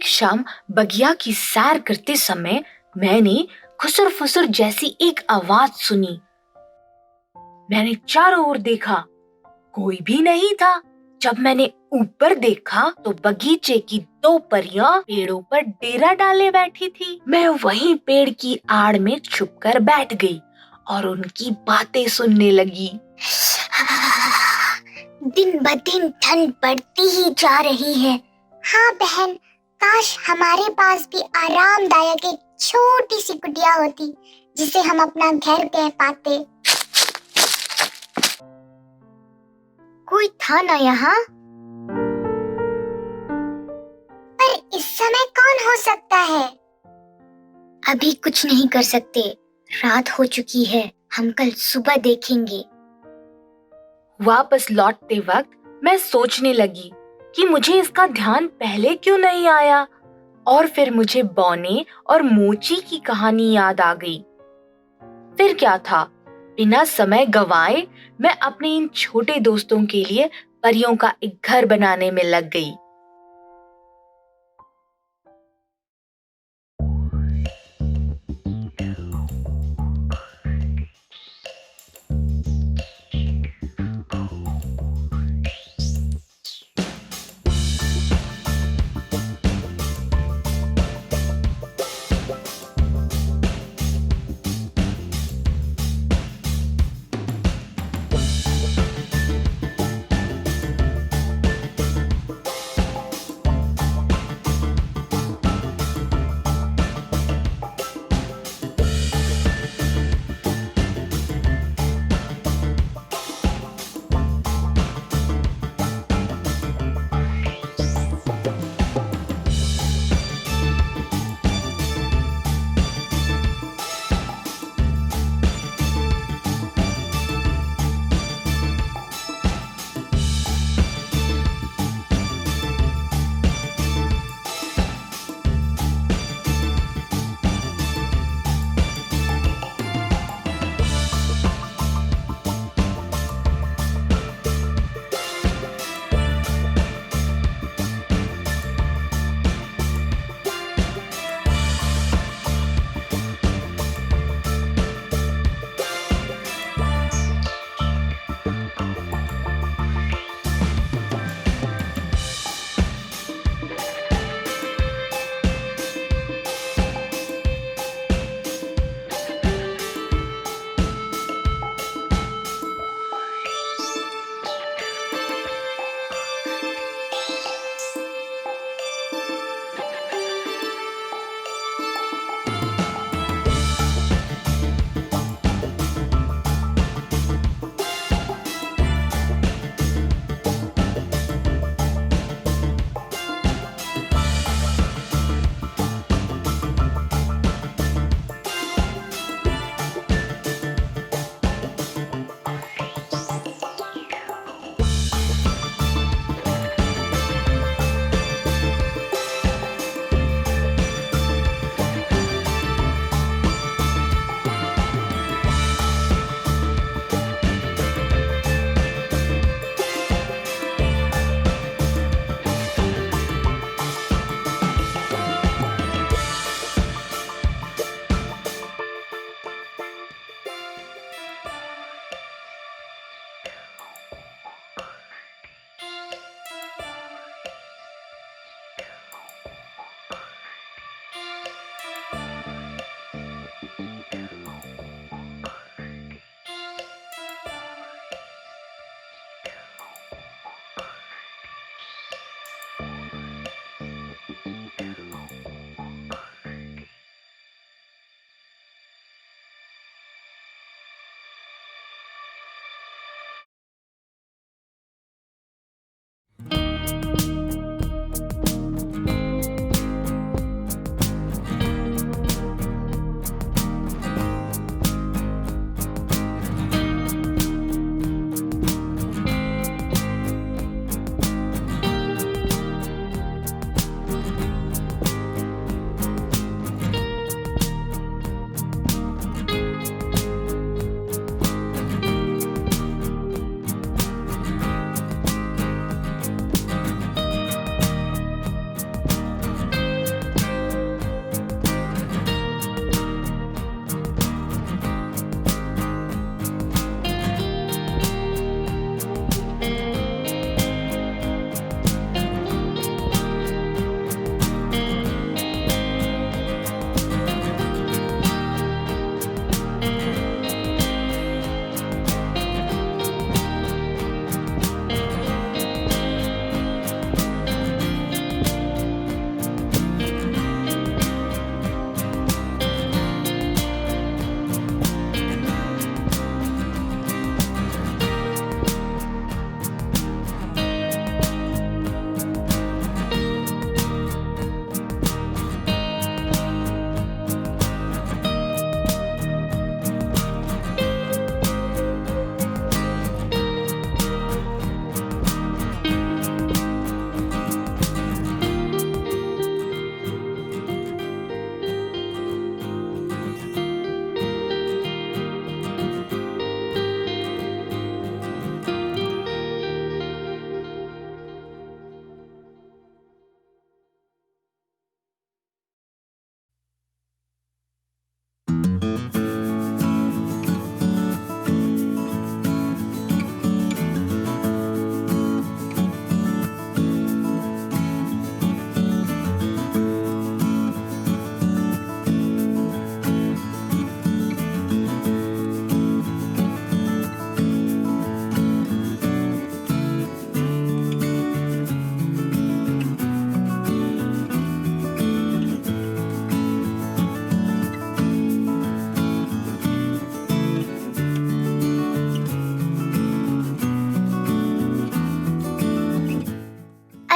एक शाम बगिया की सैर करते समय मैंने खुसर फुसर जैसी एक आवाज सुनी। मैंने चारों ओर देखा, कोई भी नहीं था। जब मैंने ऊपर देखा तो बगीचे की 2 परियां पेड़ों पर डेरा डाले बैठी थी। मैं वहीं पेड़ की आड़ में छुपकर बैठ गई और उनकी बातें सुनने लगी। दिन ब दिन ठंड बढ़ती ही जा रही है। हाँ बहन, काश हमारे पास भी आरामदायक एक छोटी सी कुटिया होती जिसे हम अपना घर कह पाते। कोई था ना यहाँ? पर इस समय कौन हो सकता है? अभी कुछ नहीं कर सकते, रात हो चुकी है। हम कल सुबह देखेंगे। वापस लौटते वक्त मैं सोचने लगी कि मुझे इसका ध्यान पहले क्यों नहीं आया। और फिर मुझे बौने और मोची की कहानी याद आ गई। फिर क्या था, बिना समय गंवाए मैं अपने इन छोटे दोस्तों के लिए परियों का एक घर बनाने में लग गई।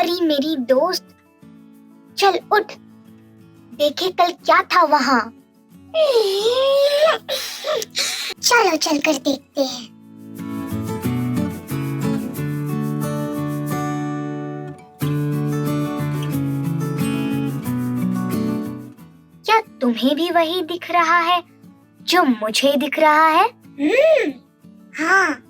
प्यारी मेरी दोस्त, चल उठ, देखे कल क्या था वहां। चलो चलकर देखते हैं। क्या तुम्हें भी वही दिख रहा है जो मुझे दिख रहा है? हाँ,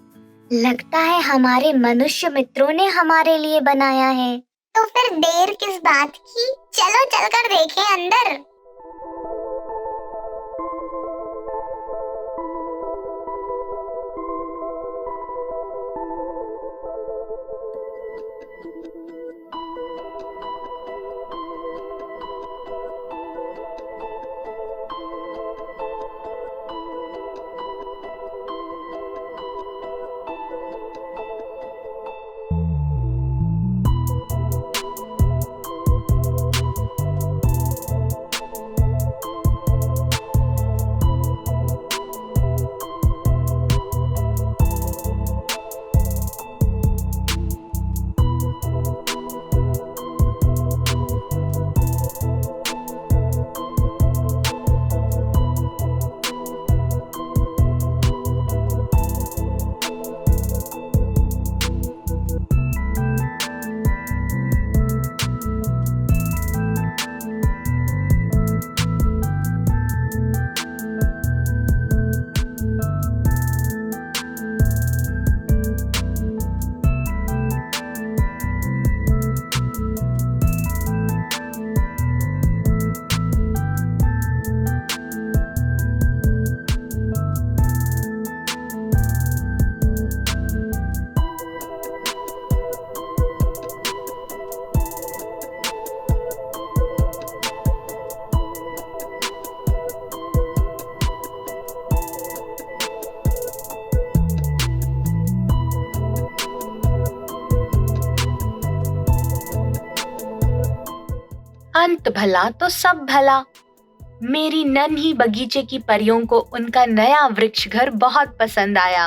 लगता है हमारे मनुष्य मित्रों ने हमारे लिए बनाया है। तो फिर देर किस बात की, चलो चलकर देखें अंदर। अंत भला तो सब भला। मेरी नन्ही बगीचे की परियों को उनका नया वृक्ष घर बहुत पसंद आया।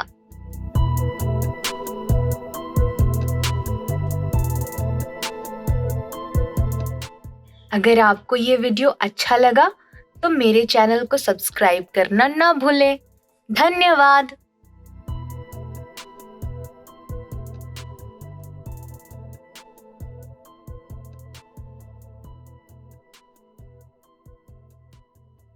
अगर आपको ये वीडियो अच्छा लगा तो मेरे चैनल को सब्सक्राइब करना ना भूलें। धन्यवाद।